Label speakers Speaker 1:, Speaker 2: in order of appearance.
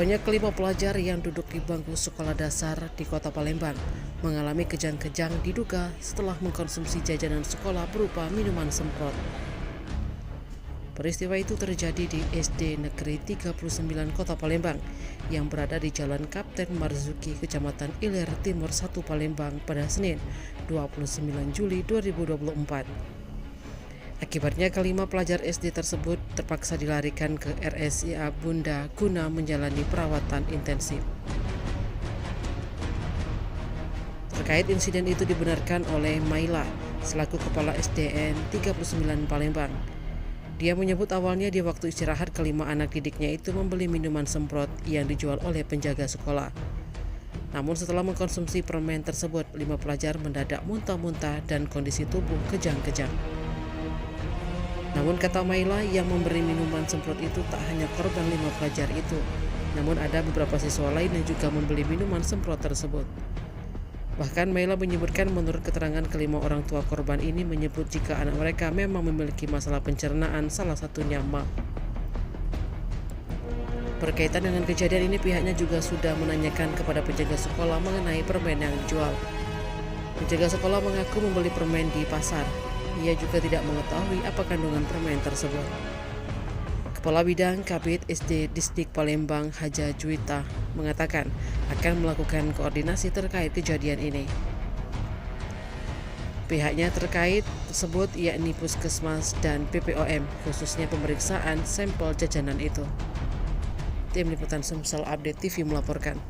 Speaker 1: Sebanyak 5 pelajar yang duduk di bangku sekolah dasar di kota Palembang mengalami kejang-kejang diduga setelah mengkonsumsi jajanan sekolah berupa minuman semprot. Peristiwa itu terjadi di SD Negeri 39 Kota Palembang yang berada di Jalan Kapten Marzuki, Kecamatan Ilir Timur 1 Palembang pada Senin 29 Juli 2024. Akibatnya kelima pelajar SD tersebut terpaksa dilarikan ke RSIA Bunda guna menjalani perawatan intensif. Terkait insiden itu dibenarkan oleh Maila selaku Kepala SDN 39 Palembang. Dia menyebut awalnya di waktu istirahat kelima anak didiknya itu membeli minuman semprot yang dijual oleh penjaga sekolah. Namun setelah mengkonsumsi permen tersebut, 5 pelajar mendadak muntah-muntah dan kondisi tubuh kejang-kejang. Namun kata Maila, yang memberi minuman semprot itu tak hanya korban 5 pelajar itu, namun ada beberapa siswa lain yang juga membeli minuman semprot tersebut. Bahkan Maila menyebutkan menurut keterangan kelima orang tua korban ini menyebut jika anak mereka memang memiliki masalah pencernaan, salah satunya MA. Berkaitan dengan kejadian ini, pihaknya juga sudah menanyakan kepada penjaga sekolah mengenai permen yang dijual. Penjaga sekolah mengaku membeli permen di pasar. Ia juga tidak mengetahui apa kandungan permen tersebut. Kepala Bidang Kabid SD Distrik Palembang Haja Juwita mengatakan akan melakukan koordinasi terkait kejadian ini. Pihaknya terkait tersebut yakni Puskesmas dan PPOM, khususnya pemeriksaan sampel jajanan itu. Tim Liputan Sumsel Update TV melaporkan.